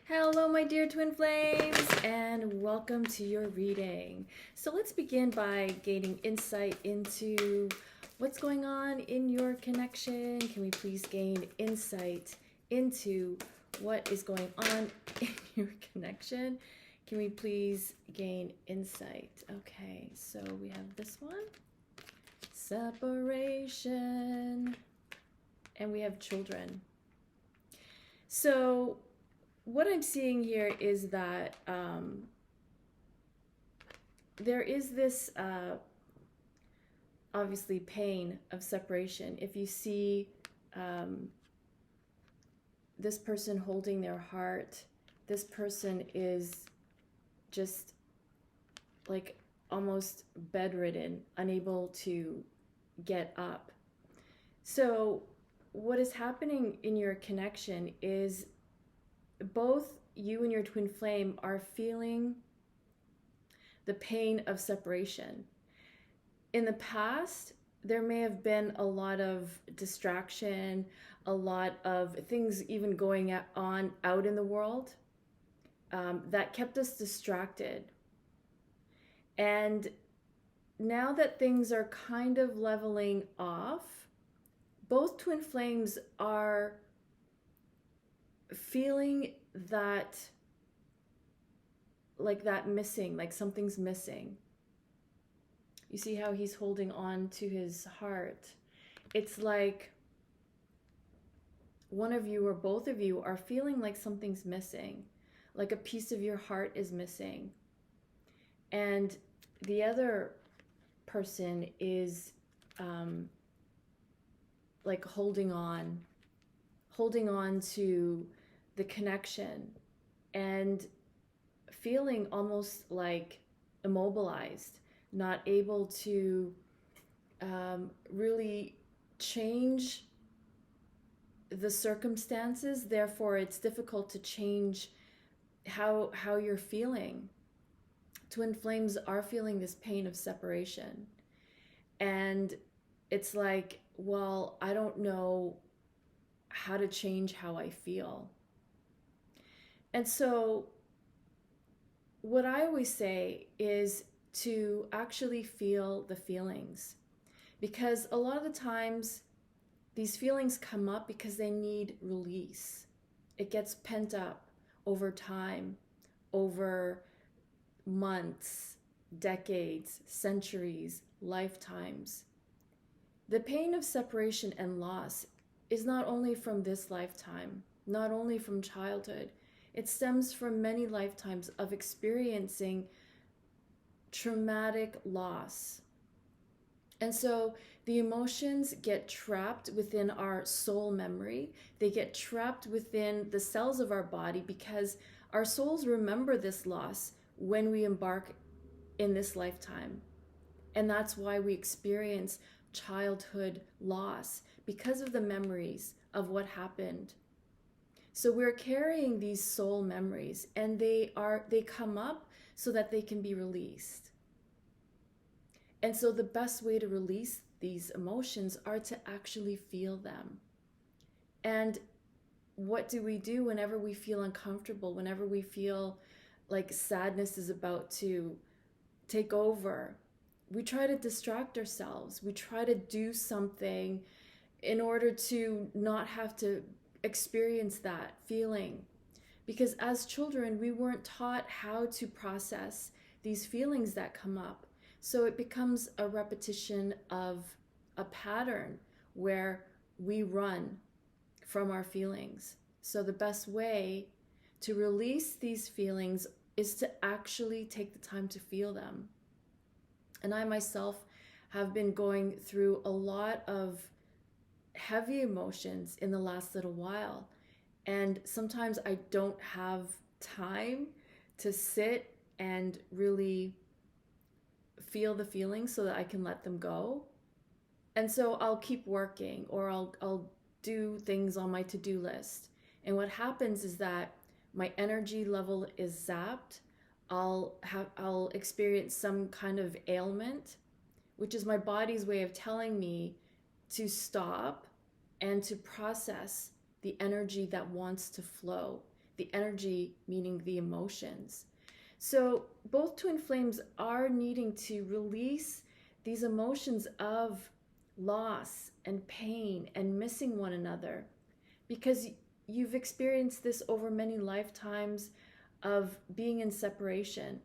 Hello, my dear twin flames, and welcome to your reading. So let's begin by gaining insight into what's going on in your connection. Can we please gain insight into what is going on in your connection? Can we please gain insight? Okay, so we have this one, separation, and we have children. So what I'm seeing here is that there is this obviously pain of separation. If you see this person holding their heart, this person is just like almost bedridden, unable to get up. So what is happening in your connection is both you and your twin flame are feeling the pain of separation. In the past, there may have been a lot of distraction, a lot of things even going on out in the world that kept us distracted. And now that things are kind of leveling off, both twin flames are feeling that, like that missing, like something's missing. You see how he's holding on to his heart. It's like one of you or both of you are feeling like something's missing, like a piece of your heart is missing. And the other person is like holding on to the connection and feeling almost like immobilized, not able to really change the circumstances. Therefore, it's difficult to change how you're feeling. Twin flames are feeling this pain of separation. And it's like, well, I don't know how to change how I feel. And so what I always say is to actually feel the feelings, because a lot of the times these feelings come up because they need release. It gets pent up over time, over months, decades, centuries, lifetimes. The pain of separation and loss is not only from this lifetime, not only from childhood. It stems from many lifetimes of experiencing traumatic loss. And so the emotions get trapped within our soul memory. They get trapped within the cells of our body because our souls remember this loss when we embark in this lifetime. And that's why we experience childhood loss, because of the memories of what happened. So we're carrying these soul memories, and they come up so that they can be released. And so the best way to release these emotions are to actually feel them. And what do we do whenever we feel uncomfortable, whenever we feel like sadness is about to take over? We try to distract ourselves. We try to do something in order to not have to experience that feeling. Because as children, we weren't taught how to process these feelings that come up. So it becomes a repetition of a pattern where we run from our feelings. So the best way to release these feelings is to actually take the time to feel them. And I myself have been going through a lot of heavy emotions in the last little while. And sometimes I don't have time to sit and really feel the feelings so that I can let them go. And so I'll keep working, or I'll do things on my to-do list. And what happens is that my energy level is zapped. I'll experience some kind of ailment, which is my body's way of telling me to stop and to process the energy that wants to flow, the energy meaning the emotions. So both twin flames are needing to release these emotions of loss and pain and missing one another, because you've experienced this over many lifetimes of being in separation.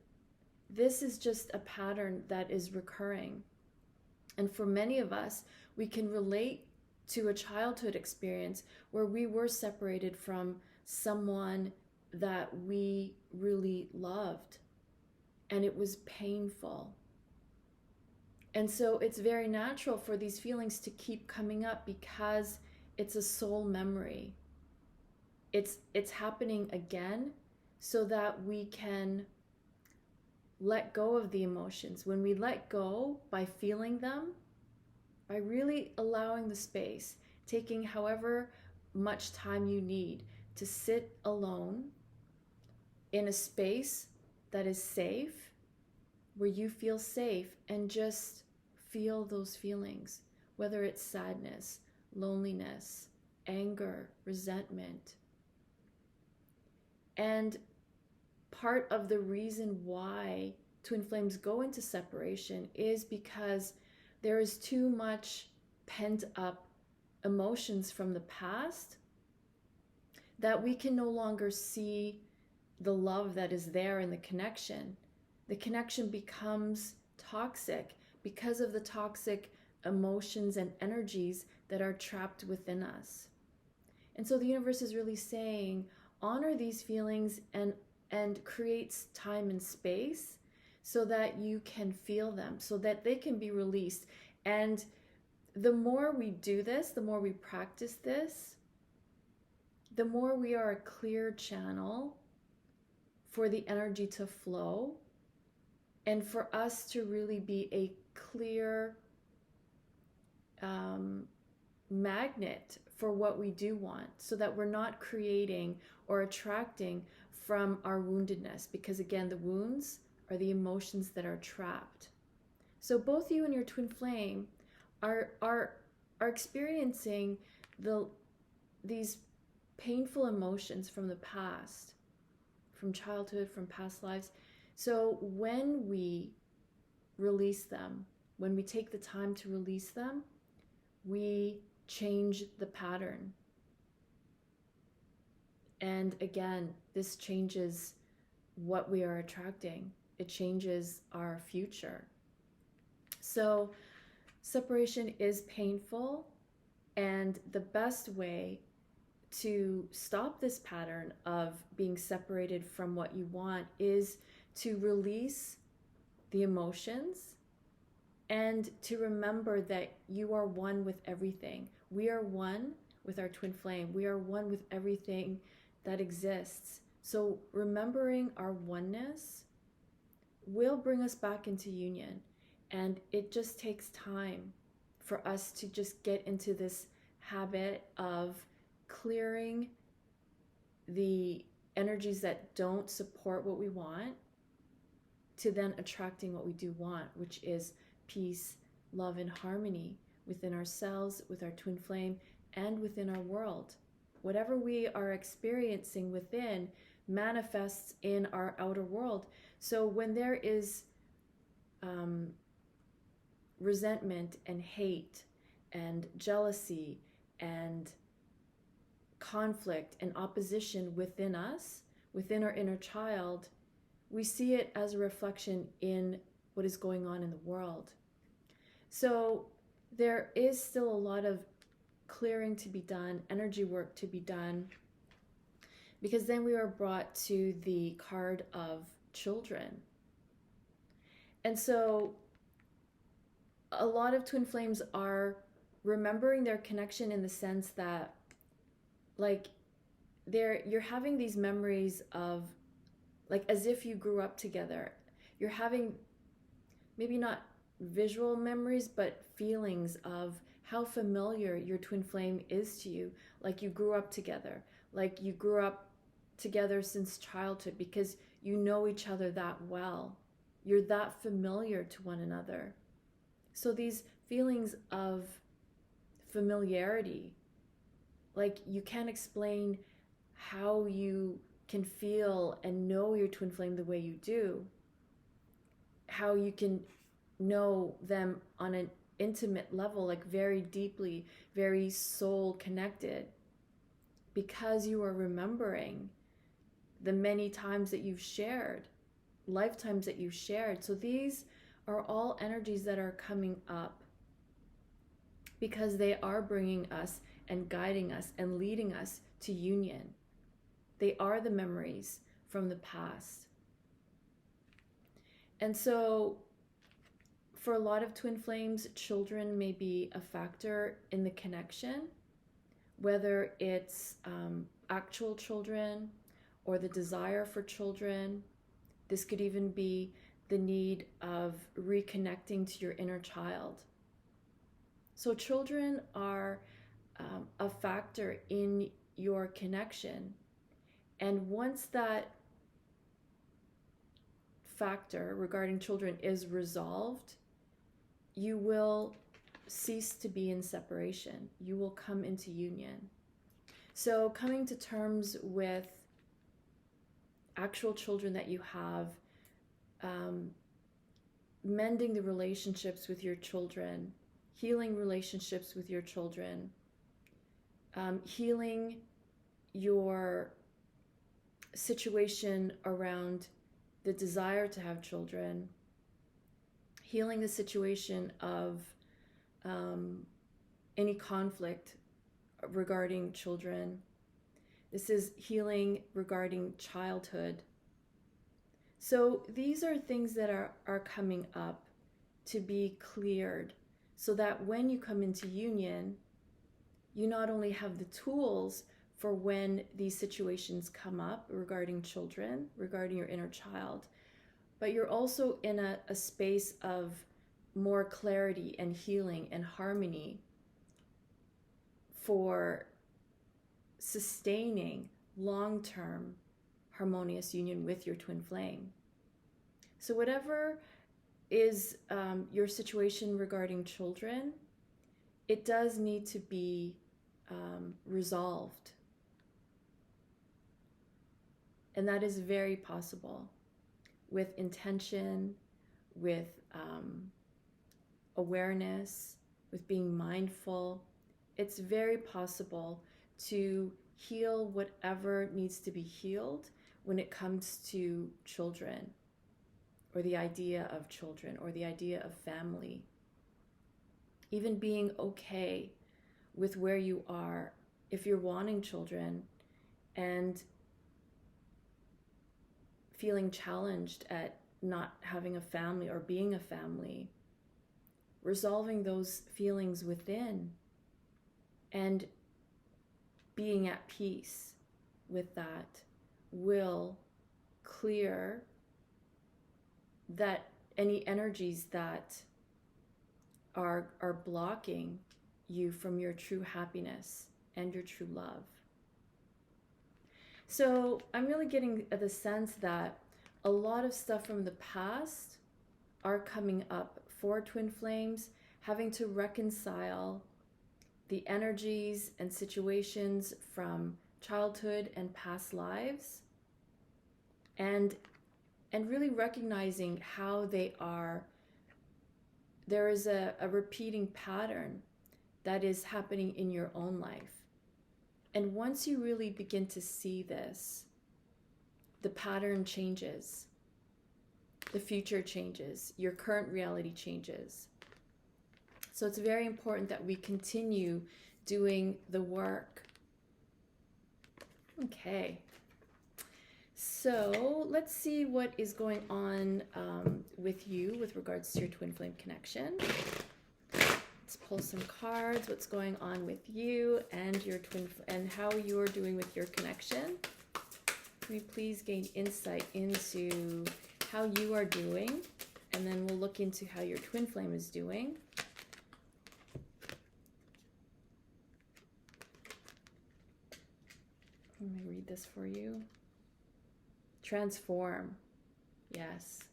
This is just a pattern that is recurring. And for many of us, we can relate to a childhood experience where we were separated from someone that we really loved, and it was painful. And so it's very natural for these feelings to keep coming up because it's a soul memory. It's happening again so that we can let go of the emotions. When we let go by feeling them, by really allowing the space, taking however much time you need to sit alone in a space that is safe, where you feel safe, and just feel those feelings, whether it's sadness, loneliness, anger, resentment. And part of the reason why twin flames go into separation is because there is too much pent up emotions from the past that we can no longer see the love that is there in the connection. The connection becomes toxic because of the toxic emotions and energies that are trapped within us. And so the universe is really saying, honor these feelings and creates time and space so that you can feel them, so that they can be released. And the more we do this, the more we practice this, the more we are a clear channel for the energy to flow, and for us to really be a clear magnet for what we do want, so that we're not creating or attracting from our woundedness, because again, the wounds are the emotions that are trapped. So both you and your twin flame are experiencing these painful emotions from the past, from childhood, from past lives. So when we release them, when we take the time to release them, we change the pattern. And again, this changes what we are attracting. It changes our future. So separation is painful, and the best way to stop this pattern of being separated from what you want is to release the emotions and to remember that you are one with everything. We are one with our twin flame. We are one with everything that exists. So remembering our oneness will bring us back into union. And it just takes time for us to just get into this habit of clearing the energies that don't support what we want, to then attracting what we do want, which is peace, love, and harmony within ourselves, with our twin flame, and within our world. Whatever we are experiencing within manifests in our outer world. So when there is resentment and hate and jealousy and conflict and opposition within us, within our inner child, we see it as a reflection in what is going on in the world. So there is still a lot of clearing to be done, energy work to be done, because then we are brought to the card of children. And so a lot of twin flames are remembering their connection in the sense that, like, you're having these memories of, like, as if you grew up together. You're having maybe not visual memories, but feelings of how familiar your twin flame is to you. Like you grew up together, like you grew up together since childhood, because you know each other that well. You're that familiar to one another. So these feelings of familiarity, like you can't explain how you can feel and know your twin flame the way you do, how you can know them on an intimate level, like very deeply, very soul connected, because you are remembering the many times that you've shared, lifetimes that you've shared. So these are all energies that are coming up because they are bringing us and guiding us and leading us to union. They are the memories from the past. And so for a lot of twin flames, children may be a factor in the connection, whether it's actual children or the desire for children. This could even be the need of reconnecting to your inner child. So children are a factor in your connection. And once that factor regarding children is resolved, you will cease to be in separation. You will come into union. So coming to terms with actual children that you have, mending the relationships with your children, healing relationships with your children, healing your situation around the desire to have children, healing the situation of any conflict regarding children. This is healing regarding childhood. So these are things that are coming up to be cleared, so that when you come into union, you not only have the tools for when these situations come up regarding children, regarding your inner child, but you're also in a space of more clarity and healing and harmony for sustaining long-term harmonious union with your twin flame. So whatever is your situation regarding children, it does need to be resolved. And that is very possible with intention, with awareness, with being mindful. It's very possible to heal whatever needs to be healed when it comes to children, or the idea of children, or the idea of family. Even being okay with where you are, if you're wanting children and feeling challenged at not having a family or being a family, resolving those feelings within and being at peace with that will clear that any energies that are blocking you from your true happiness and your true love. So I'm really getting the sense that a lot of stuff from the past are coming up for twin flames, having to reconcile the energies and situations from childhood and past lives, and really recognizing how they are. There is a repeating pattern that is happening in your own life. And once you really begin to see this, the pattern changes, the future changes, your current reality changes. So it's very important that we continue doing the work. Okay. So let's see what is going on with you with regards to your twin flame connection. Let's pull some cards. What's going on with you and your twin, and how you're doing with your connection. Can we please gain insight into how you are doing, and then we'll look into how your twin flame is doing. Let me read this for you. Transform. Yes.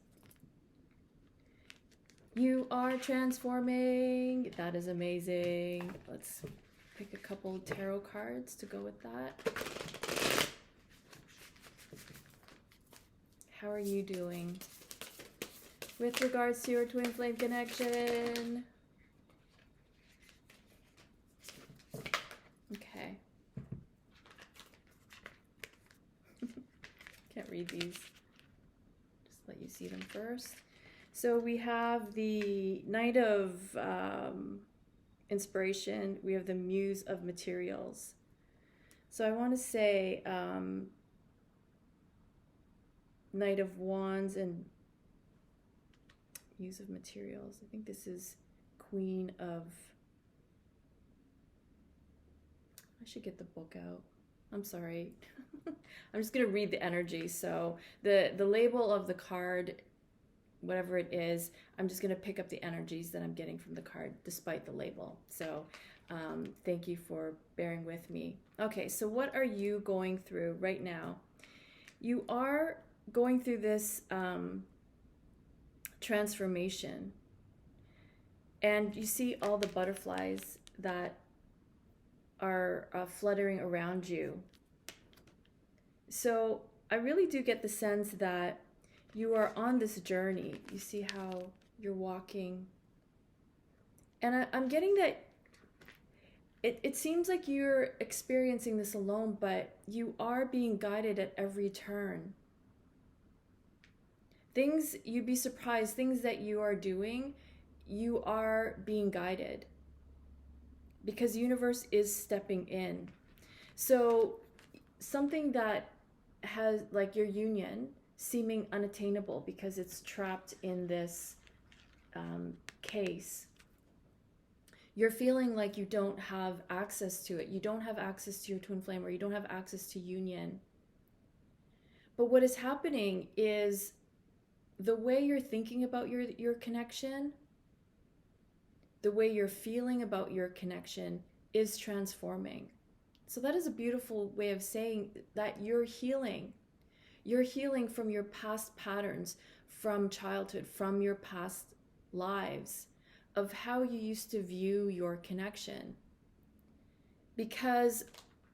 You are transforming. That is amazing. Let's pick a couple tarot cards to go with that. How are you doing with regards to your twin flame connection? Okay. Can't read these. Just let you see them first. So we have the Knight of Inspiration. We have the Muse of Materials. So I want to say Knight of Wands and Muse of Materials. I think this is Queen of... I should get the book out. I'm sorry. I'm just going to read the energy. So the label of the card, whatever it is, I'm just going to pick up the energies that I'm getting from the card despite the label. So thank you for bearing with me. Okay, so what are you going through right now? You are going through this transformation, and you see all the butterflies that are fluttering around you. So I really do get the sense that you are on this journey. You see how you're walking, and I'm getting that it seems like you're experiencing this alone, but you are being guided at every turn. Things, you'd be surprised, things that you are doing, you are being guided because the universe is stepping in. So something that has, like your union, seeming unattainable because it's trapped in this case, you're feeling like you don't have access to it. You don't have access to your twin flame, or you don't have access to union. But what is happening is the way you're thinking about your connection, the way you're feeling about your connection is transforming. So that is a beautiful way of saying that you're healing. You're healing from your past patterns, from childhood, from your past lives, of how you used to view your connection. Because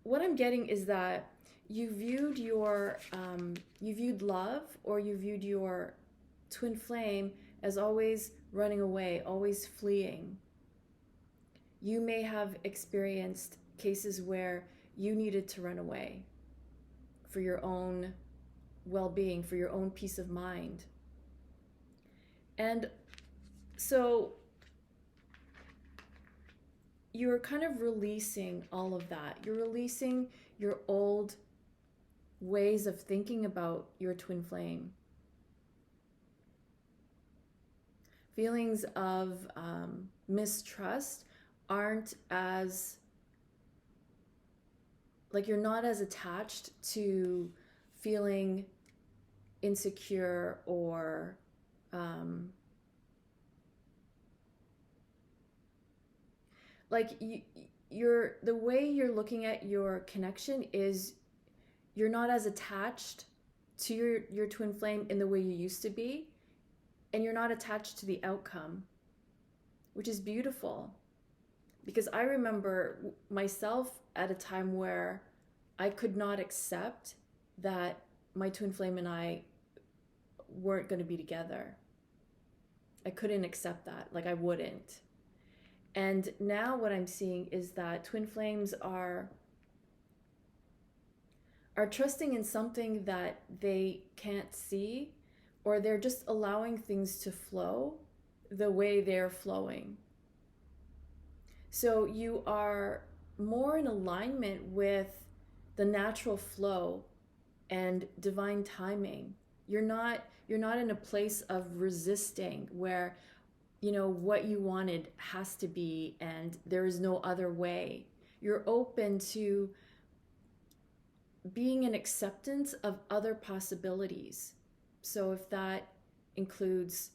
what I'm getting is that you viewed love, or you viewed your twin flame as always running away, always fleeing. You may have experienced cases where you needed to run away for your own well-being, for your own peace of mind. And so you're kind of releasing all of that. You're releasing your old ways of thinking about your twin flame. Feelings of mistrust aren't as, like, you're not as attached to feeling insecure or like you're, the way you're looking at your connection is you're not as attached to your twin flame in the way you used to be, and you're not attached to the outcome, which is beautiful. Because I remember myself at a time where I could not accept that my twin flame and I weren't going to be together. I couldn't accept that, like I wouldn't. And now what I'm seeing is that twin flames are trusting in something that they can't see, or they're just allowing things to flow the way they're flowing. So you are more in alignment with the natural flow and divine timing. You're not in a place of resisting where, you know, what you wanted has to be and there is no other way. You're open to being in acceptance of other possibilities. So if that includes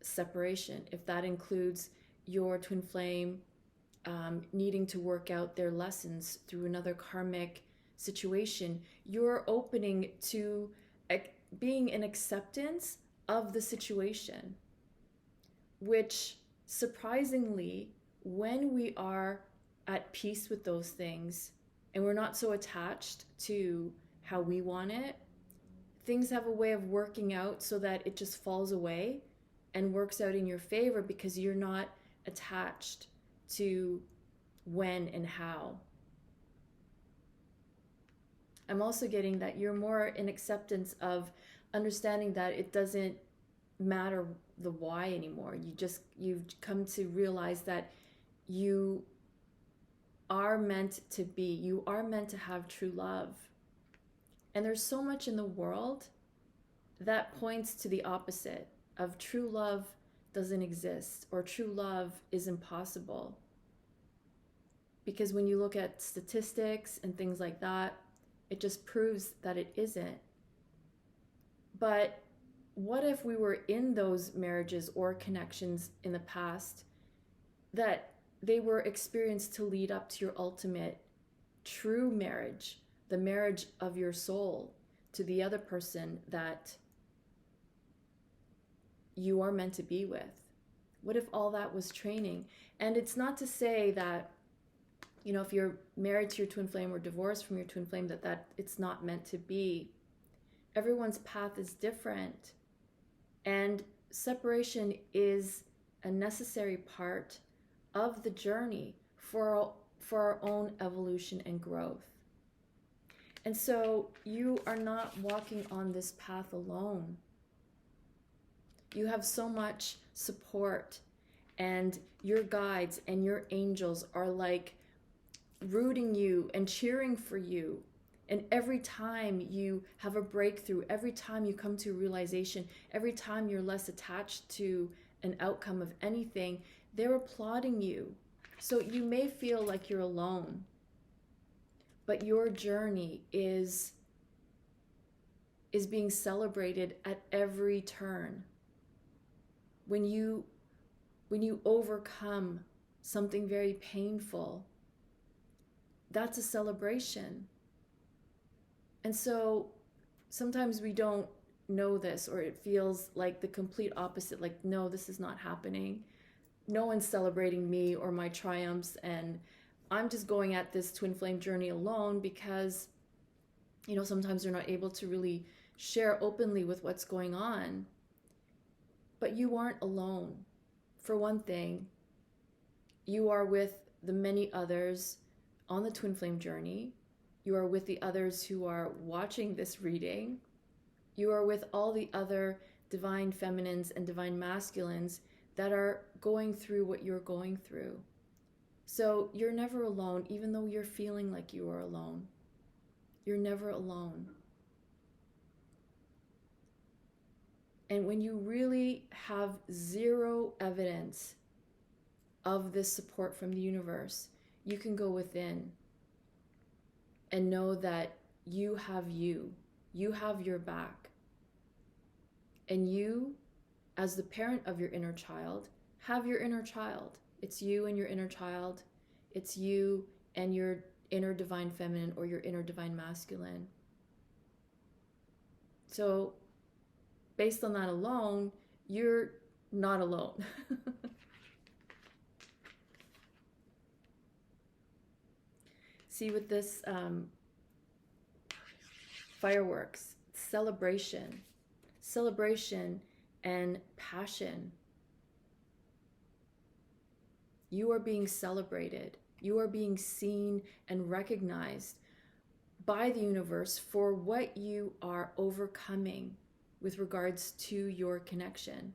separation, if that includes your twin flame needing to work out their lessons through another karmic situation, you're opening to being in acceptance of the situation, which surprisingly, when we are at peace with those things and we're not so attached to how we want it, things have a way of working out so that it just falls away and works out in your favor because you're not attached to when and how. I'm also getting that you're more in acceptance of understanding that it doesn't matter the why anymore. You've come to realize that you are meant to be, you are meant to have true love. And there's so much in the world that points to the opposite of true love doesn't exist or true love is impossible. Because when you look at statistics and things like that, it just proves that it isn't. But what if we were in those marriages or connections in the past that they were experienced to lead up to your ultimate true marriage, the marriage of your soul to the other person that you are meant to be with? What if all that was training? And it's not to say that, you know, if you're married to your twin flame or divorced from your twin flame, that it's not meant to be. Everyone's path is different. And separation is a necessary part of the journey for our own evolution and growth. And so you are not walking on this path alone. You have so much support, and your guides and your angels are like rooting you and cheering for you. And every time you have a breakthrough, every time you come to a realization, every time you're less attached to an outcome of anything, they're applauding you. So you may feel like you're alone, but your journey is being celebrated at every turn. When you overcome something very painful, that's a celebration. And so sometimes we don't know this, or it feels like the complete opposite, like, no, this is not happening. No one's celebrating me or my triumphs, and I'm just going at this twin flame journey alone because, you know, sometimes they're not able to really share openly with what's going on. But you aren't alone. For one thing, you are with the many others on the twin flame journey. You are with the others who are watching this reading. You are with all the other divine feminines and divine masculines that are going through what you're going through. So you're never alone, even though you're feeling like you are alone. You're never alone. And when you really have zero evidence of this support from the universe, you can go within and know that you have your back. And you, as the parent of your inner child, have your inner child. It's you and your inner child. It's you and your inner divine feminine or your inner divine masculine. So based on that alone, you're not alone. See, with this fireworks, celebration and passion. You are being celebrated. You are being seen and recognized by the universe for what you are overcoming with regards to your connection.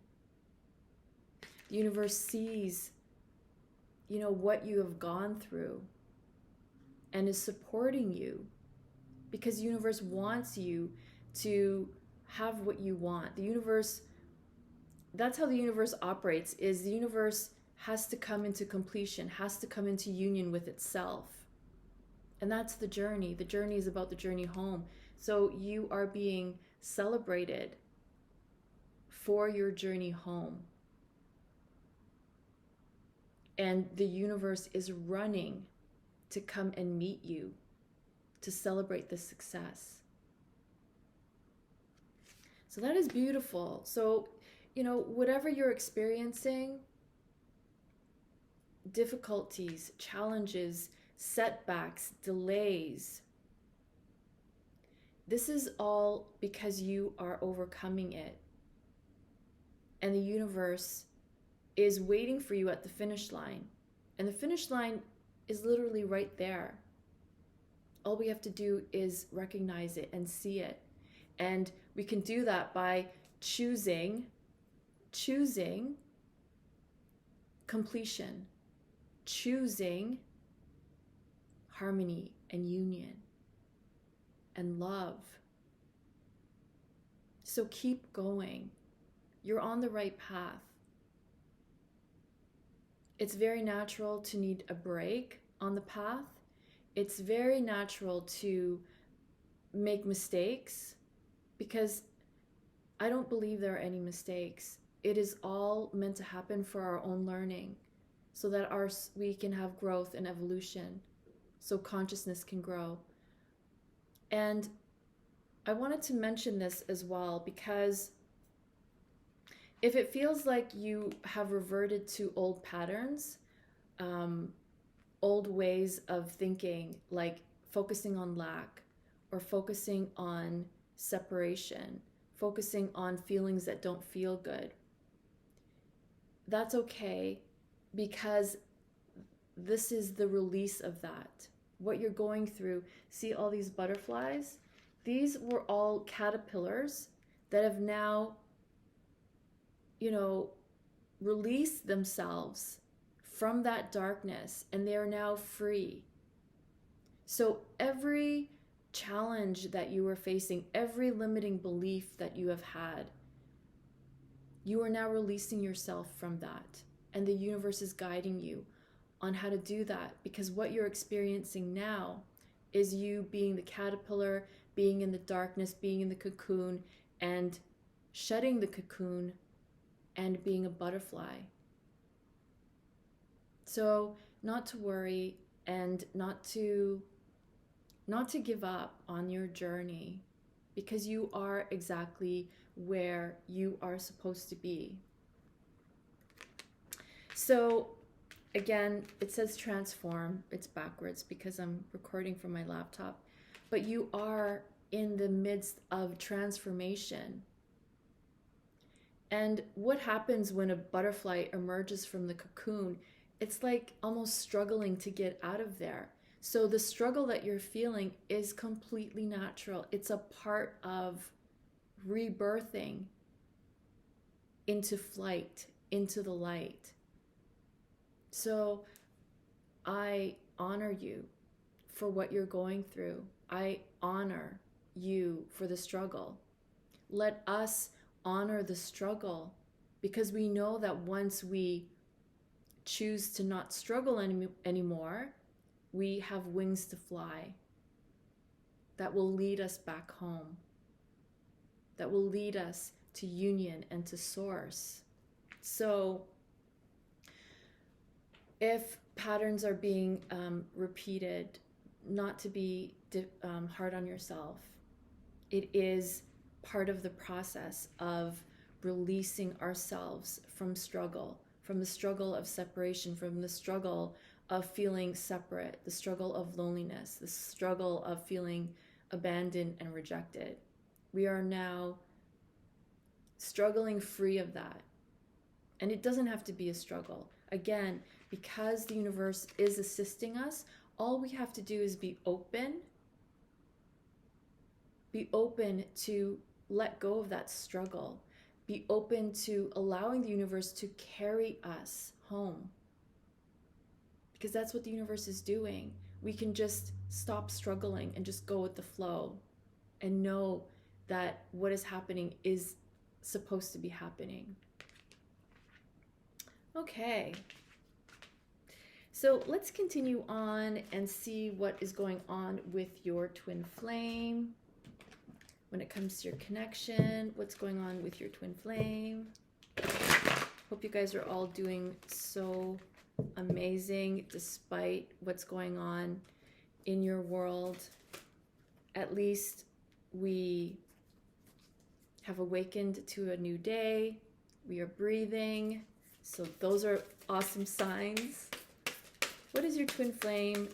The universe sees, you know, what you have gone through and is supporting you because the universe wants you to have what you want. The universe, that's how the universe operates, is the universe has to come into completion, has to come into union with itself. And that's the journey. The journey is about the journey home. So you are being celebrated for your journey home. And the universe is running to come and meet you, to celebrate this success. So that is beautiful. So, you know, whatever you're experiencing, difficulties, challenges, setbacks, delays, This is all because you are overcoming it. And the universe is waiting for you at the finish line. And the finish line is literally right there. All we have to do is recognize it and see it. And we can do that by choosing completion, choosing harmony and union and love. So keep going. You're on the right path. It's very natural to need a break on the path. It's very natural to make mistakes, because I don't believe there are any mistakes. It is all meant to happen for our own learning, so that we can have growth and evolution, so consciousness can grow. And I wanted to mention this as well, because if it feels like you have reverted to old patterns, old ways of thinking, like focusing on lack or focusing on separation, focusing on feelings that don't feel good, that's okay, because this is the release of that. What you're going through, see all these butterflies? These were all caterpillars that have now, released themselves from that darkness, and they are now free. So every challenge that you are facing, every limiting belief that you have had, you are now releasing yourself from that. And the universe is guiding you on how to do that, because what you're experiencing now is you being the caterpillar, being in the darkness, being in the cocoon, and shedding the cocoon and being a butterfly. So not to worry, and not to give up on your journey, because you are exactly where you are supposed to be. So again, it says transform. It's backwards because I'm recording from my laptop. But you are in the midst of transformation. And what happens when a butterfly emerges from the cocoon? It's like almost struggling to get out of there. So the struggle that you're feeling is completely natural. It's a part of rebirthing into flight, into the light. So I honor you for what you're going through. I honor you for the struggle. Let us honor the struggle, because we know that once we choose to not struggle anymore, we have wings to fly that will lead us back home, that will lead us to union and to source. So if patterns are being repeated, not to be hard on yourself. It is part of the process of releasing ourselves from struggle, from the struggle of separation, from the struggle of feeling separate, the struggle of loneliness, the struggle of feeling abandoned and rejected. We are now struggling free of that. And it doesn't have to be a struggle. Again, because the universe is assisting us, all we have to do is be open to let go of that struggle, be open to allowing the universe to carry us home, because that's what the universe is doing. We can just stop struggling and just go with the flow and know that what is happening is supposed to be happening. Okay. So let's continue on and see what is going on with your twin flame. When it comes to your connection, what's going on with your twin flame. Hope you guys are all doing so amazing despite what's going on in your world. At least we have awakened to a new day. We are breathing. So those are awesome signs. What is your twin flame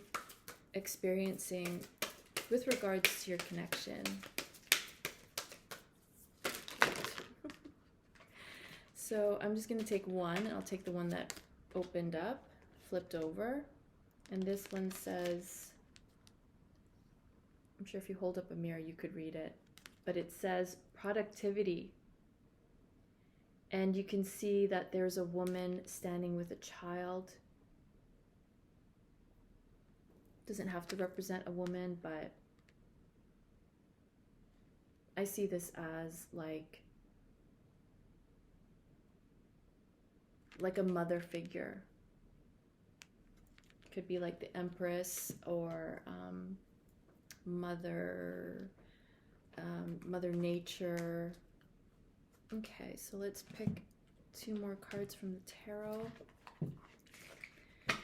experiencing with regards to your connection? So I'm just going to take one, and I'll take the one that opened up, flipped over. And this one says, I'm sure if you hold up a mirror, you could read it. But it says productivity. And you can see that there's a woman standing with a child. Doesn't have to represent a woman, but I see this as like a mother figure. Could be like the Empress or Mother Nature. Okay, so let's pick 2 more cards from the tarot.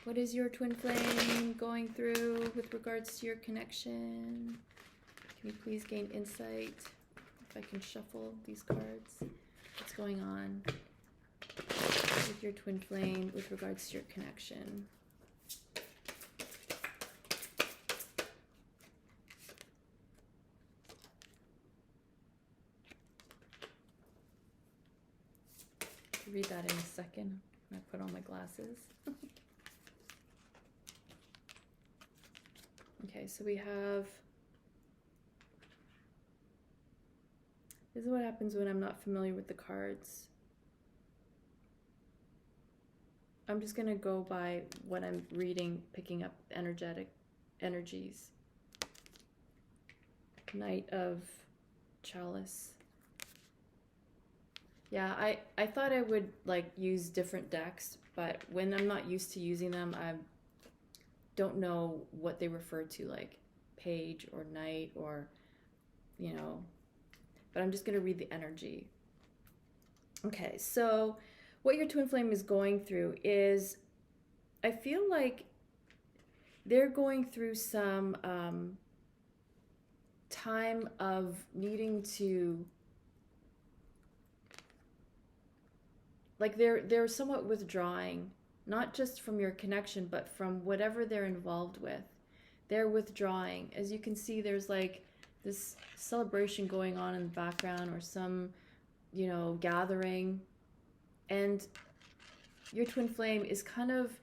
What is your twin flame going through with regards to your connection? Can we please gain insight? If I can shuffle these cards. What's going on with your twin flame with regards to your connection? I'll read that in a second when I put on my glasses. Okay, so we have, this is what happens when I'm not familiar with the cards. I'm just going to go by what I'm reading, picking up energetic energies. Knight of Chalice. Yeah, I thought I would like use different decks, but when I'm not used to using them, I don't know what they refer to, like page or knight or, you know, but I'm just going to read the energy. Okay, so what your twin flame is going through is, I feel like they're going through some time of needing to, like they're somewhat withdrawing, not just from your connection, but from whatever they're involved with. They're withdrawing. As you can see, there's like this celebration going on in the background, or some, you know, gathering. And your twin flame is kind of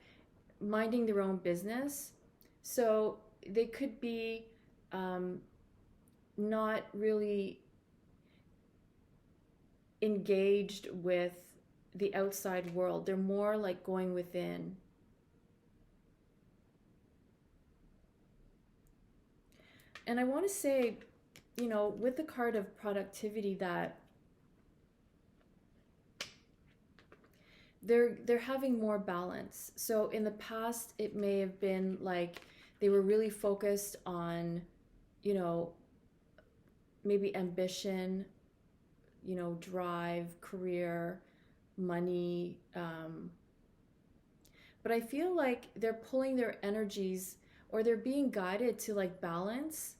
minding their own business. So they could be not really engaged with the outside world. They're more like going within. And I want to say, you know, with the card of productivity, that they're having more balance. So in the past, it may have been like they were really focused on, you know, maybe ambition, you know, drive, career, money. But I feel like they're pulling their energies, or they're being guided to like balance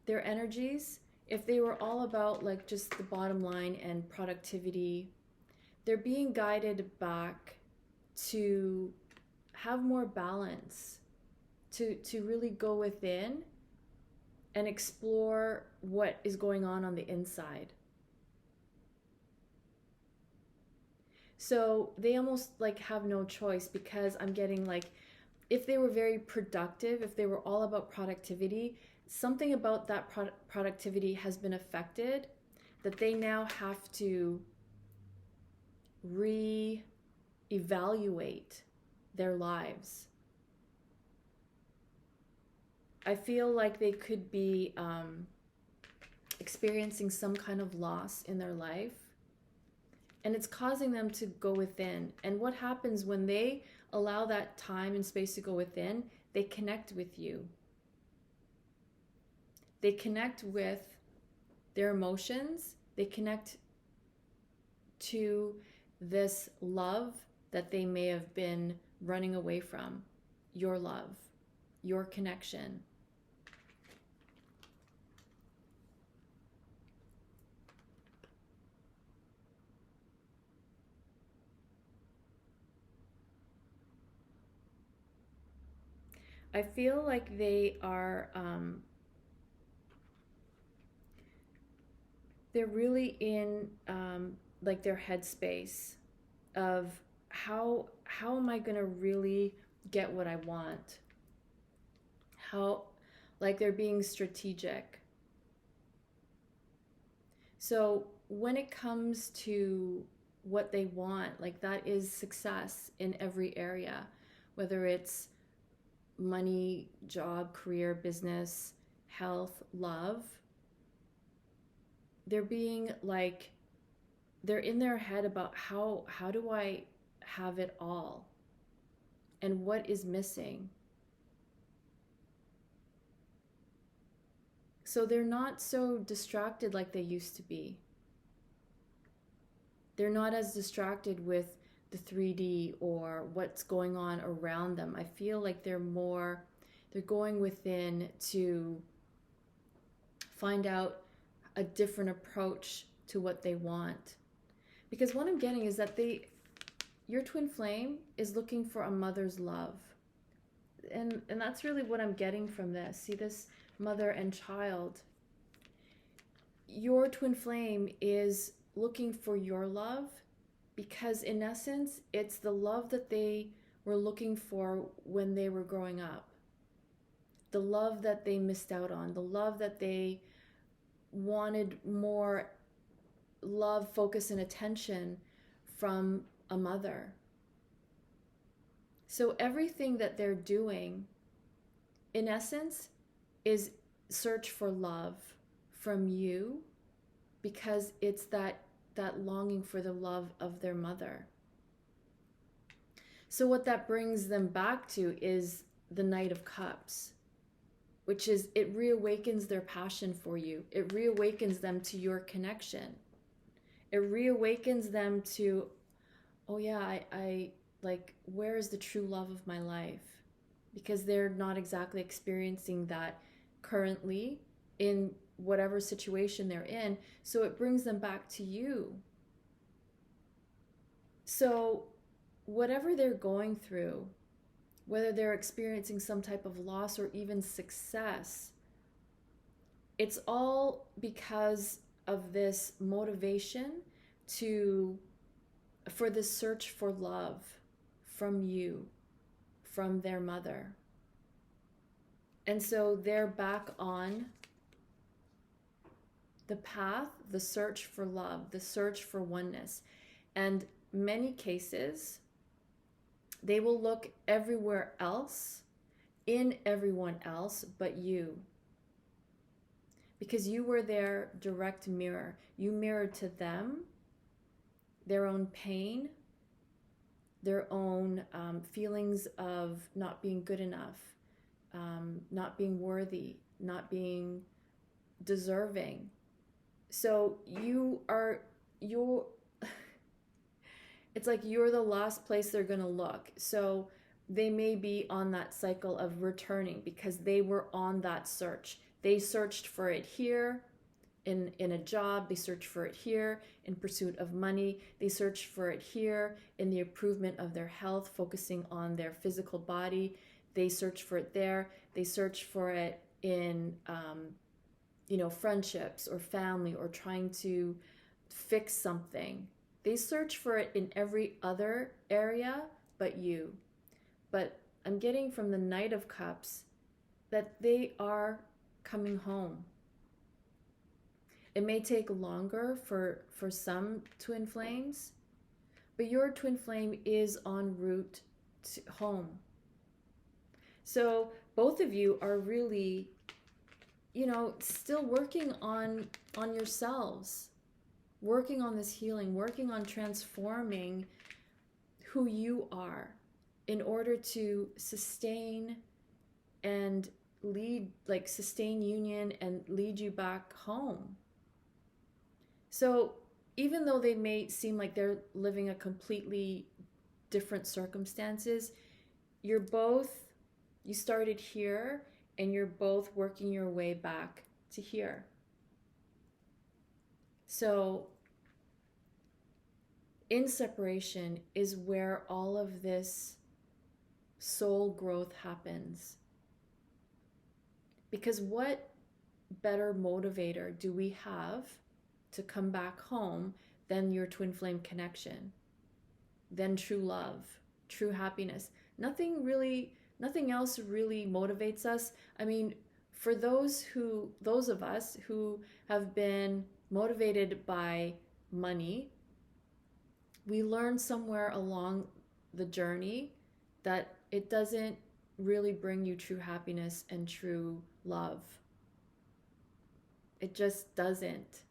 their energies. If they were all about like just the bottom line and productivity, they're being guided back to have more balance, to really go within and explore what is going on the inside. So they almost like have no choice, because I'm getting like, if they were very productive, if they were all about productivity, something about that productivity has been affected, that they now have to re-evaluate their lives. I feel like they could be experiencing some kind of loss in their life, and it's causing them to go within. And what happens when they allow that time and space to go within? They connect with you. They connect with their emotions. They connect to this love that they may have been running away from. Your love, your connection. I feel like they're they're really in like their headspace of how am I going to really get what I want? How, like, they're being strategic. So when it comes to what they want, like, that is success in every area, whether it's money, job, career, business, health, love. They're being like, they're in their head about how do I have it all and what is missing. So they're not so distracted like they used to be. They're not as distracted with the 3D or what's going on around them. I feel like they're going within to find out a different approach to what they want. Because what I'm getting is that your twin flame is looking for a mother's love. And that's really what I'm getting from this. See, this mother and child. Your twin flame is looking for your love because in essence, it's the love that they were looking for when they were growing up. The love that they missed out on, the love that they wanted more love, focus, and attention from a mother. So everything that they're doing, in essence, is search for love from you because it's that longing for the love of their mother. So what that brings them back to is the Knight of Cups, which is, it reawakens their passion for you. It reawakens them to your connection. It reawakens them to, oh yeah, I like, where is the true love of my life? Because they're not exactly experiencing that currently in whatever situation they're in. So it brings them back to you. So whatever they're going through, whether they're experiencing some type of loss or even success, it's all because of this motivation for this search for love from you, from their mother. And so they're back on the path, the search for love, the search for oneness. And many cases, they will look everywhere else, in everyone else but you. Because you were their direct mirror. You mirrored to them their own pain, their own feelings of not being good enough, not being worthy, not being deserving. So it's like you're the last place they're going to look. So they may be on that cycle of returning because they were on that search. They searched for it here in a job. They searched for it here in pursuit of money. They searched for it here in the improvement of their health, focusing on their physical body. They searched for it there. They searched for it in, friendships or family or trying to fix something. They search for it in every other area but you. But I'm getting from the Knight of Cups that they are coming home. It may take longer for some twin flames, but your twin flame is en route to home. So both of you are really, still working on yourselves, working on this healing, working on transforming who you are in order to sustain and sustain union and lead you back home. So even though they may seem like they're living a completely different circumstances, you started here and you're both working your way back to here. So in separation is where all of this soul growth happens. Because what better motivator do we have to come back home than your twin flame connection, than true love, true happiness. Nothing else really motivates us. I mean, for those of us who have been motivated by money, we learn somewhere along the journey that it doesn't really bring you true happiness and true love. It just doesn't.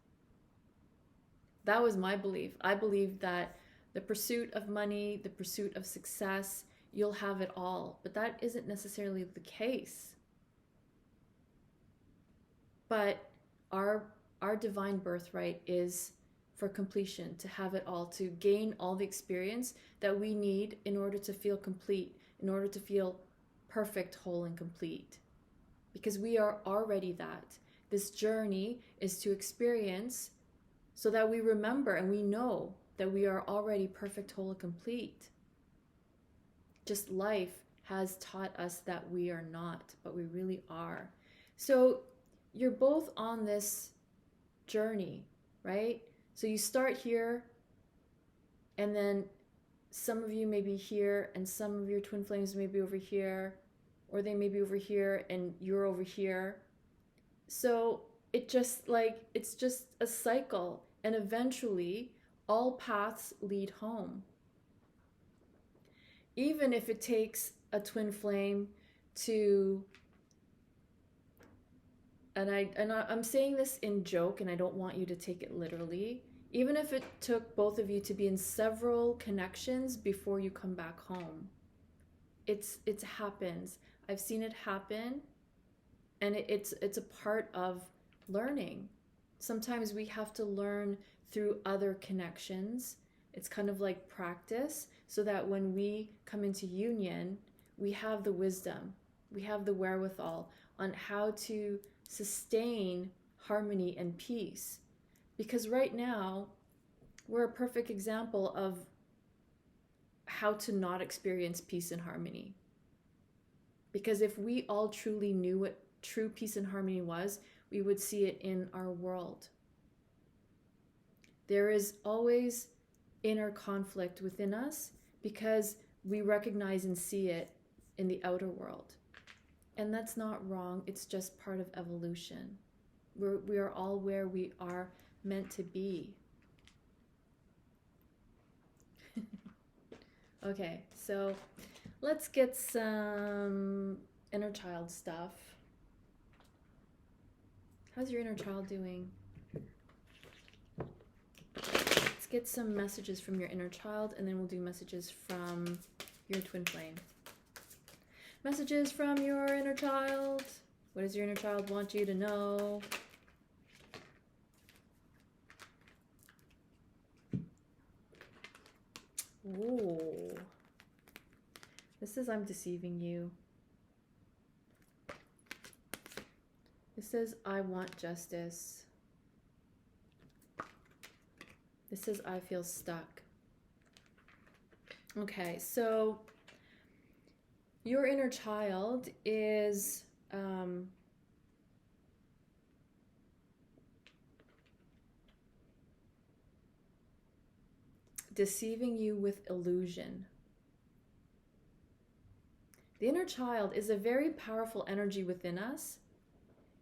That was my belief. I believed that the pursuit of money, the pursuit of success, you'll have it all. But that isn't necessarily the case. But our divine birthright is for completion, to have it all, to gain all the experience that we need in order to feel complete, in order to feel perfect, whole, and complete. Because we are already that. This journey is to experience so that we remember and we know that we are already perfect, whole, and complete. Just life has taught us that we are not, but we really are. So you're both on this journey, right? So you start here, and then some of you may be here, and some of your twin flames may be over here, or they may be over here, and you're over here. So it's just a cycle, and eventually all paths lead home. Even if it takes a twin flame to, and I'm saying this in joke, and I don't want you to take it literally, even if it took both of you to be in several connections before you come back home, it happens. I've seen it happen, and it's a part of learning. Sometimes we have to learn through other connections. It's kind of like practice, so that when we come into union, we have the wisdom, we have the wherewithal on how to sustain harmony and peace. Because right now, we're a perfect example of how to not experience peace and harmony. Because if we all truly knew what true peace and harmony was, we would see it in our world. There is always inner conflict within us because we recognize and see it in the outer world. And that's not wrong, it's just part of evolution. We are all where we are meant to be. Okay, so let's get some inner child stuff. How's your inner child doing? Let's get some messages from your inner child, and then we'll do messages from your twin flame. Messages from your inner child. What does your inner child want you to know? Ooh. This is I'm deceiving you. This is I want justice. This is I feel stuck. Okay, so your inner child is deceiving you with illusion. The inner child is a very powerful energy within us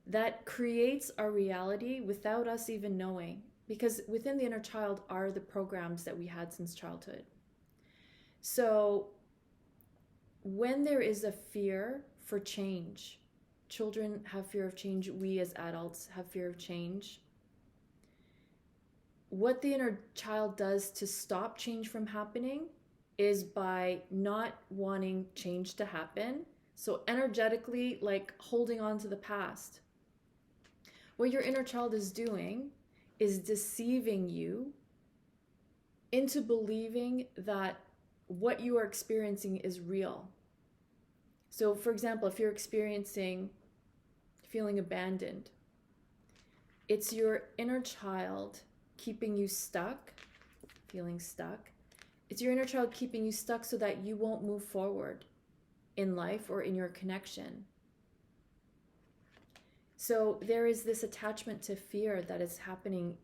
that creates our reality without us even knowing, because within the inner child are the programs that we had since childhood. So when there is a fear for change, children have fear of change, we as adults have fear of change. What the inner child does to stop change from happening is by not wanting change to happen. So energetically, like holding on to the past. What your inner child is doing is deceiving you into believing that what you are experiencing is real. So for example, if you're experiencing feeling abandoned, it's your inner child keeping you stuck, feeling stuck. It's your inner child keeping you stuck so that you won't move forward in life or in your connection. So there is this attachment to fear that is happening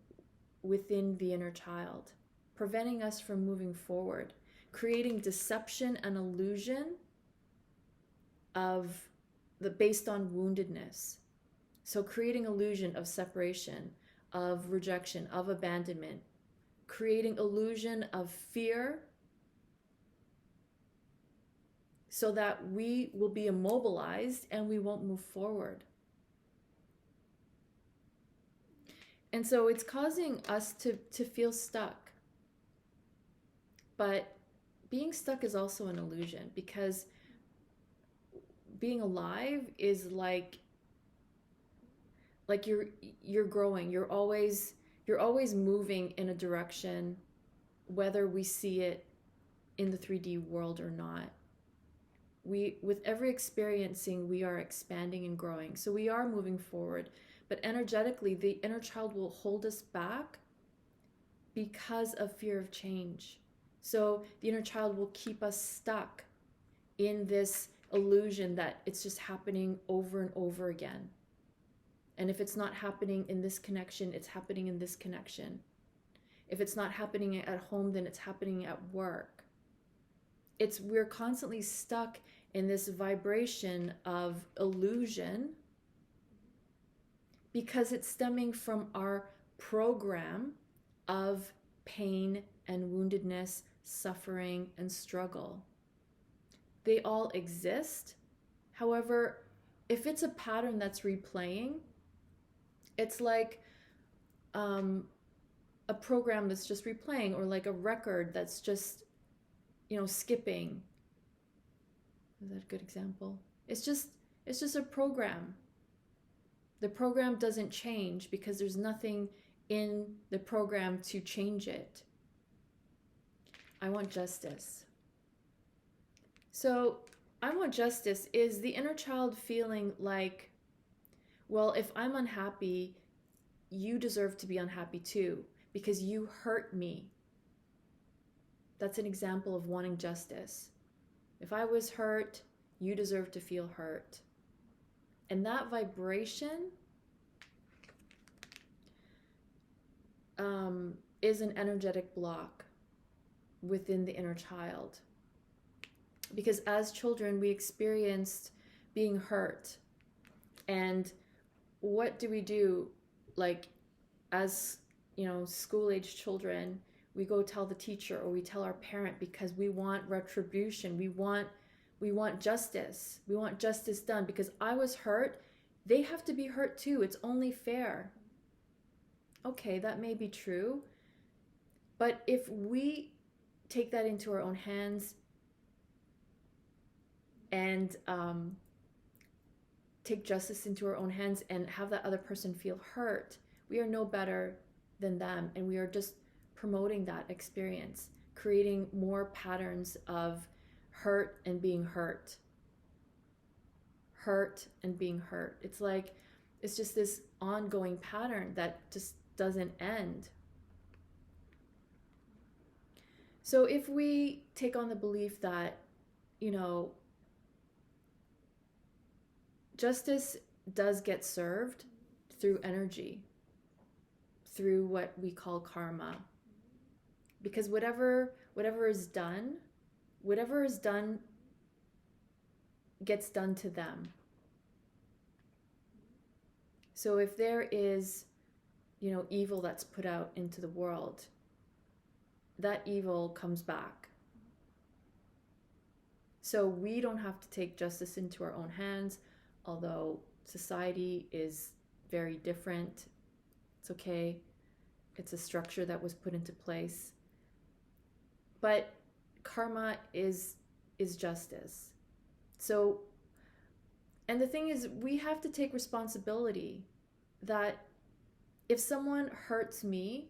within the inner child, preventing us from moving forward, creating deception and illusion based on woundedness. So creating illusion of separation, of rejection, of abandonment, creating illusion of fear so that we will be immobilized and we won't move forward. And so it's causing us to feel stuck. But being stuck is also an illusion, because being alive is like you're growing. You're always moving in a direction, whether we see it in the 3D world or not. With every experiencing, we are expanding and growing. So we are moving forward. But energetically, the inner child will hold us back because of fear of change. So the inner child will keep us stuck in this illusion that it's just happening over and over again. And if it's not happening in this connection, it's happening in this connection. If it's not happening at home, then it's happening at work. We're constantly stuck in this vibration of illusion because it's stemming from our program of pain and woundedness, suffering and struggle. They all exist. However, if it's a pattern that's replaying, it's like a program that's just replaying, or like a record that's just, skipping. Is that a good example? It's just a program. The program doesn't change because there's nothing in the program to change it. I want justice. So I want justice is the inner child feeling like, well, if I'm unhappy, you deserve to be unhappy too, because you hurt me. That's an example of wanting justice. If I was hurt, you deserve to feel hurt. And that vibration is an energetic block within the inner child. Because as children, we experienced being hurt. And what do we do? Like, as, school-age children, we go tell the teacher or we tell our parent because we want retribution. We want justice. We want justice done because I was hurt. They have to be hurt too. It's only fair. Okay, that may be true. But if we take that into our own hands and take justice into our own hands and have that other person feel hurt, we are no better than them, and we are just promoting that experience, creating more patterns of hurt and being hurt. Hurt and being hurt. It's just this ongoing pattern that just doesn't end. So if we take on the belief that, justice does get served through energy, through what we call karma, because whatever is done gets done to them. So if there is, evil that's put out into the world, that evil comes back. So we don't have to take justice into our own hands, although society is very different. It's okay. It's a structure that was put into place. But karma is justice. So, and the thing is, we have to take responsibility that if someone hurts me,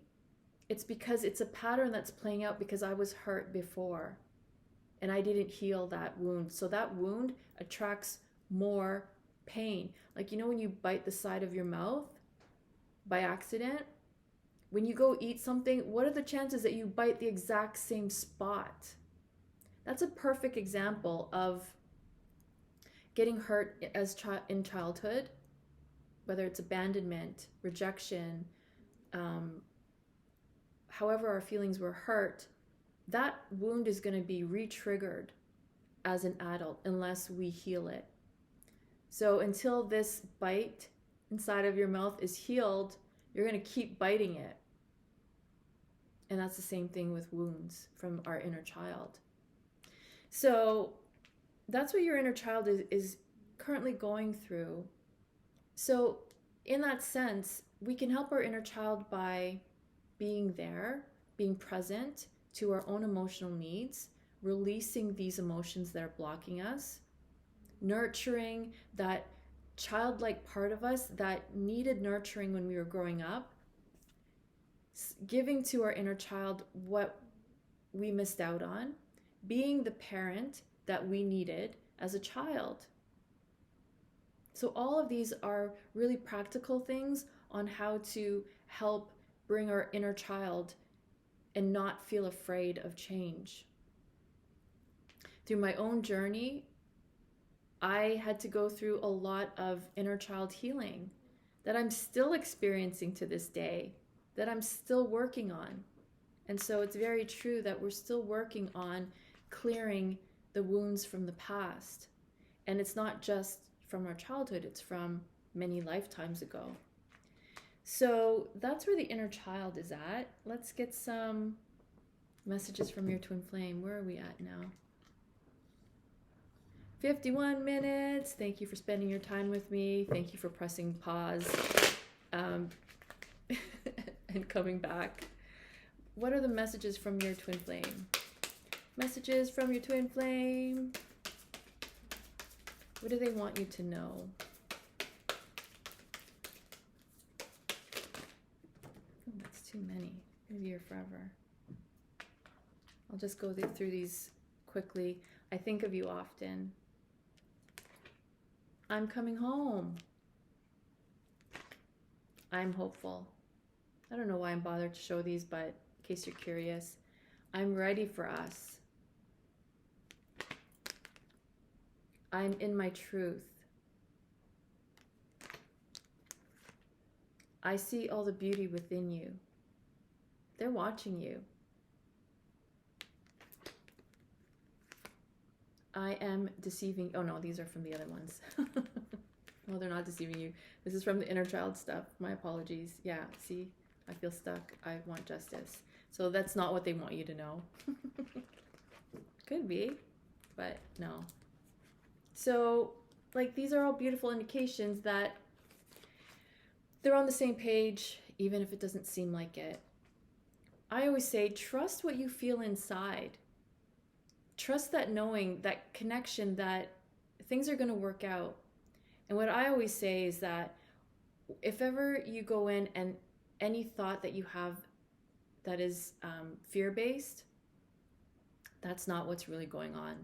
it's because it's a pattern that's playing out because I was hurt before and I didn't heal that wound. So that wound attracts more pain. Like, when you bite the side of your mouth by accident, when you go eat something, what are the chances that you bite the exact same spot? That's a perfect example of getting hurt in childhood, whether it's abandonment, rejection, however our feelings were hurt, that wound is going to be re-triggered as an adult unless we heal it. So until this bite inside of your mouth is healed, you're going to keep biting it. And that's the same thing with wounds from our inner child. So that's what your inner child is currently going through. So in that sense, we can help our inner child by being there, being present to our own emotional needs, releasing these emotions that are blocking us, nurturing that childlike part of us that needed nurturing when we were growing up, giving to our inner child what we missed out on, being the parent that we needed as a child. So all of these are really practical things on how to help bring our inner child and not feel afraid of change. Through my own journey, I had to go through a lot of inner child healing that I'm still experiencing to this day, that I'm still working on. And so it's very true that we're still working on clearing the wounds from the past. And it's not just from our childhood, it's from many lifetimes ago. So that's where the inner child is at. Let's get some messages from your twin flame. Where are we at now? 51 minutes. Thank you for spending your time with me. Thank you for pressing pause and coming back. What are the messages from your twin flame? Messages from your twin flame. What do they want you to know? Oh, that's too many. I'll be here forever. I'll just go through these quickly. I think of you often. I'm coming home. I'm hopeful. I don't know why I'm bothered to show these, but in case you're curious, I'm ready for us. I'm in my truth. I see all the beauty within you. They're watching you. I am deceiving. Oh no, these are from the other ones. No, they're not deceiving you. This is from the inner child stuff. My apologies. Yeah, see, I feel stuck. I want justice. So that's not what they want you to know. Could be, but no. So, like, these are all beautiful indications that they're on the same page, even if it doesn't seem like it. I always say, trust what you feel inside. Trust that knowing, that connection, that things are going to work out. And what I always say is that if ever you go in and any thought that you have that is fear-based, that's not what's really going on.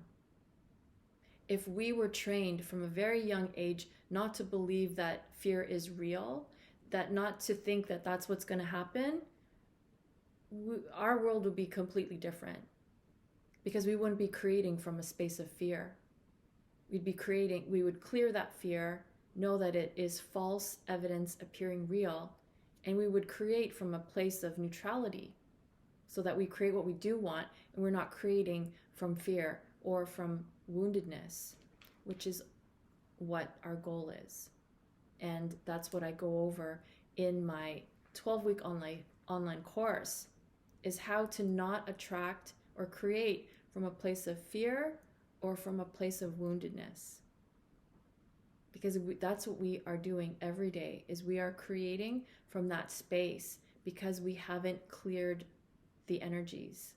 If we were trained from a very young age not to believe that fear is real, that not to think that that's what's going to happen, our world would be completely different. Because we wouldn't be creating from a space of fear. We would clear that fear, know that it is false evidence appearing real, and we would create from a place of neutrality so that we create what we do want, and we're not creating from fear or from woundedness, which is what our goal is. And that's what I go over in my 12-week online course, is how to not attract or create from a place of fear or from a place of woundedness. Because that's what we are doing every day, is we are creating from that space because we haven't cleared the energies.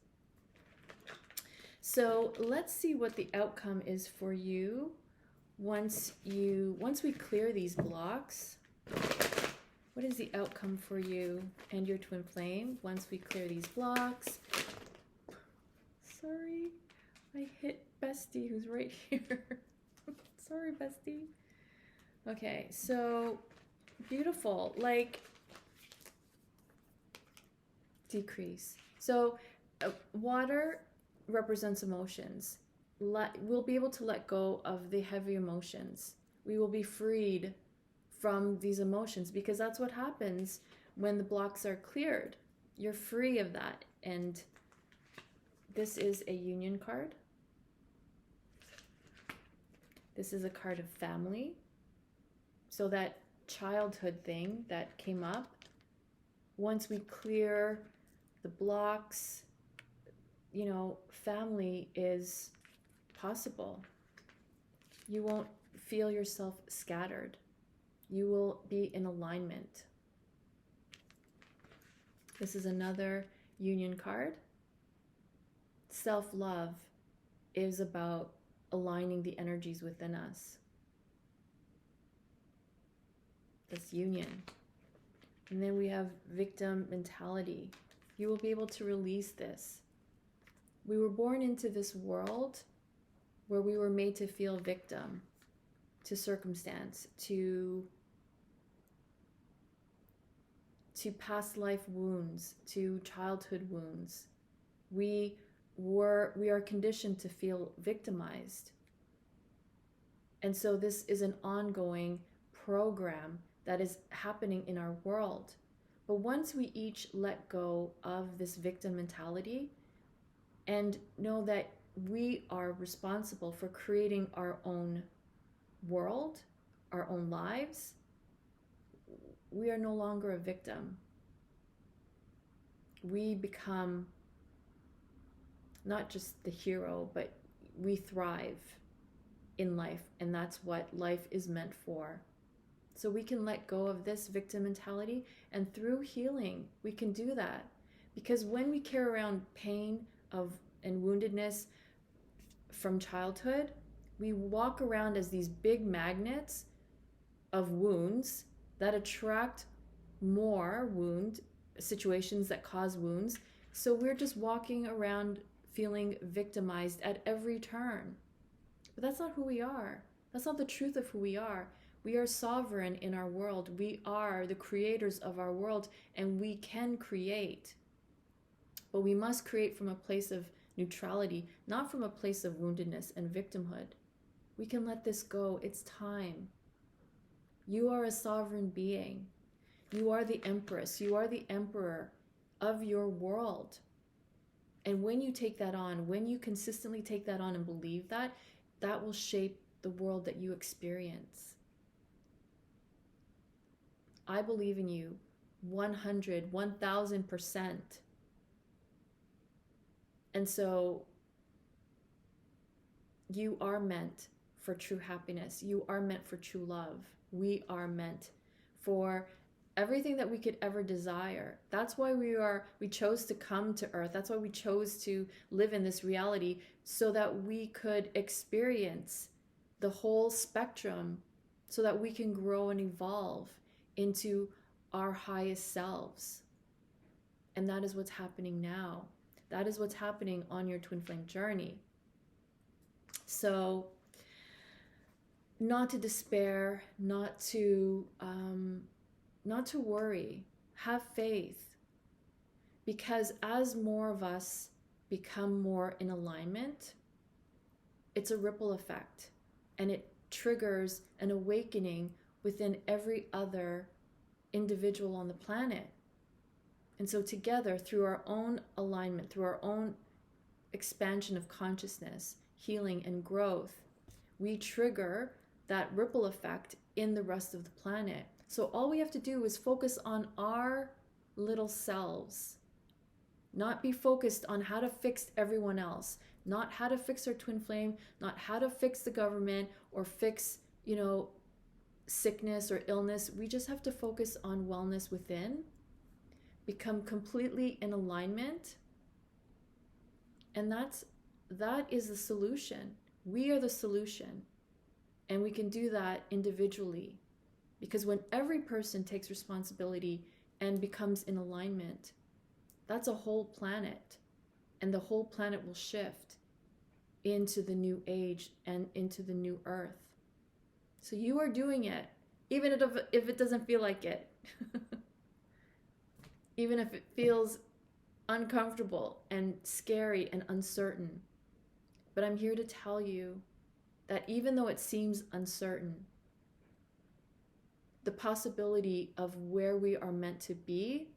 So let's see what the outcome is for you once we clear these blocks. What is the outcome for you and your twin flame once we clear these blocks? Sorry, I hit Bestie who's right here. Sorry, Bestie. Okay, so beautiful, like decrease. So water represents emotions. We'll be able to let go of the heavy emotions. We will be freed from these emotions because that's what happens when the blocks are cleared. you're free of that. And this is a union card. This is a card of family. So that childhood thing that came up, once we clear the blocks, you know, family is possible. You won't feel yourself scattered. You will be in alignment. This is another union card. Self-love is about aligning the energies within us. This union. And then we have victim mentality. You will be able to release this. We were born into this world where we were made to feel victim to circumstance, to past life wounds, to childhood wounds. We are conditioned to feel victimized. And so this is an ongoing program that is happening in our world. But once we each let go of this victim mentality and know that we are responsible for creating our own world, our own lives, we are no longer a victim. We become not just the hero, but we thrive in life, and that's what life is meant for. So we can let go of this victim mentality, and through healing, we can do that. Because when we carry around pain and woundedness from childhood, we walk around as these big magnets of wounds that attract more wound situations that cause wounds. So we're just walking around feeling victimized at every turn. But that's not who we are. That's not the truth of who we are. We are sovereign in our world. We are the creators of our world, and we can create. But we must create from a place of neutrality, not from a place of woundedness and victimhood. We can let this go. It's time. You are a sovereign being. You are the empress. You are the emperor of your world. And when you take that on, when you consistently take that on and believe that, that will shape the world that you experience. I believe in you 100, 1000%. And so you are meant for true happiness. You are meant for true love. We are meant for everything that we could ever desire. That's why we chose to come to Earth. That's why we chose to live in this reality, so that we could experience the whole spectrum, so that we can grow and evolve into our highest selves. And that is what's happening now. That is what's happening on your twin flame journey. So not to despair, not to worry, have faith. Because as more of us become more in alignment, it's a ripple effect, and it triggers an awakening within every other individual on the planet. And so together, through our own alignment, through our own expansion of consciousness, healing and growth, we trigger that ripple effect in the rest of the planet. So all we have to do is focus on our little selves, not be focused on how to fix everyone else, not how to fix our twin flame, not how to fix the government or fix, sickness or illness. We just have to focus on wellness within, become completely in alignment. And that is the solution. We are the solution. And we can do that individually. Because when every person takes responsibility and becomes in alignment, that's a whole planet. And the whole planet will shift into the new age and into the new earth. So you are doing it, even if it doesn't feel like it. Even if it feels uncomfortable and scary and uncertain. But I'm here to tell you that even though it seems uncertain, the possibility of where we are meant to be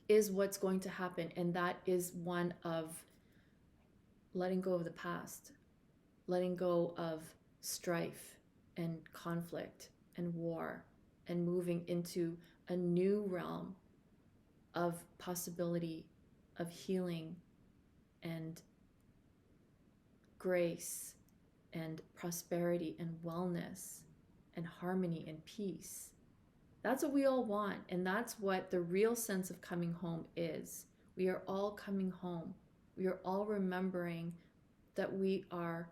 is what's going to happen. And that is one of letting go of the past, letting go of strife and conflict and war, and moving into a new realm of possibility, of healing and grace and prosperity and wellness and harmony and peace. That's what we all want, and that's what the real sense of coming home is. We are all coming home. We are all remembering that we are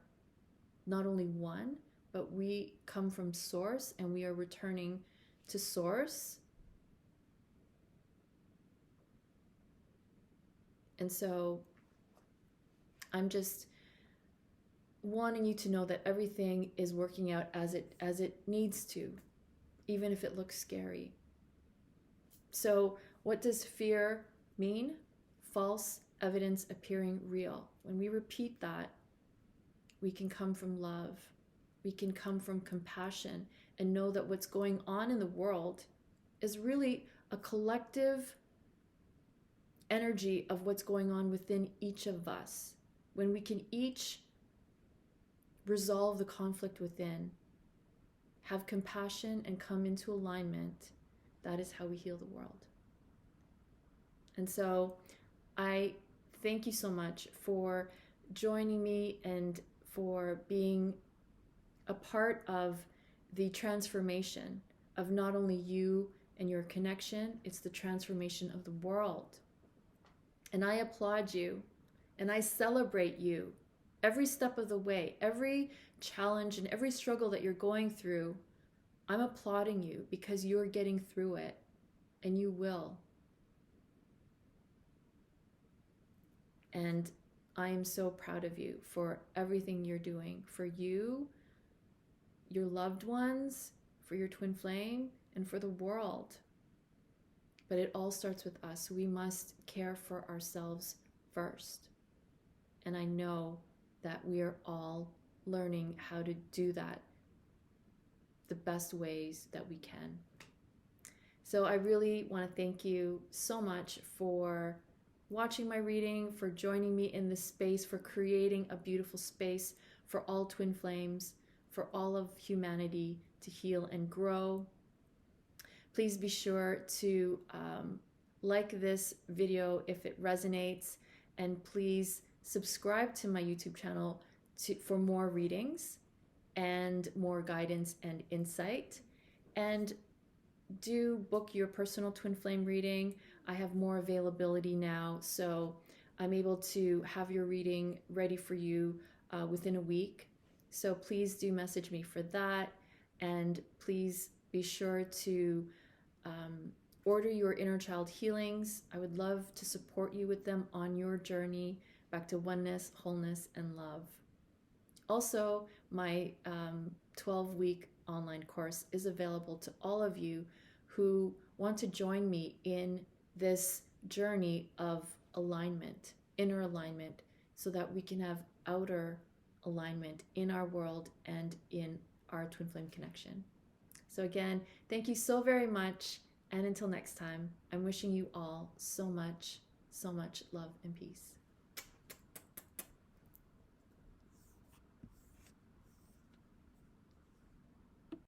not only one, but we come from source, and we are returning to source. And so I'm just wanting you to know that everything is working out as it needs to, even if it looks scary. So what does fear mean? False evidence appearing real. When we repeat that, we can come from love. We can come from compassion and know that what's going on in the world is really a collective energy of what's going on within each of us. When we can each resolve the conflict within, have compassion, and come into alignment, that is how we heal the world. And so I thank you so much for joining me and for being a part of the transformation of not only you and your connection, it's the transformation of the world. And I applaud you and I celebrate you every step of the way, every challenge and every struggle that you're going through. I'm applauding you because you're getting through it, and you will. And I am so proud of you for everything you're doing for you, your loved ones, for your twin flame, and for the world. But it all starts with us. We must care for ourselves first. And I know that we are all learning how to do that the best ways that we can. So I really want to thank you so much for watching my reading, for joining me in this space, for creating a beautiful space for all twin flames, for all of humanity to heal and grow. Please be sure to like this video if it resonates, and please subscribe to my YouTube channel for more readings and more guidance and insight. And do book your personal twin flame reading. I have more availability now, so I'm able to have your reading ready for you within a week. So please do message me for that, and please be sure to order your Innerchild Healings. I would love to support you with them on your journey back to oneness, wholeness, and love. Also, my 12-week online course is available to all of you who want to join me in this journey of alignment, inner alignment, so that we can have outer alignment in our world and in our twin flame connection. So again, thank you so very much. And until next time, I'm wishing you all so much love and peace.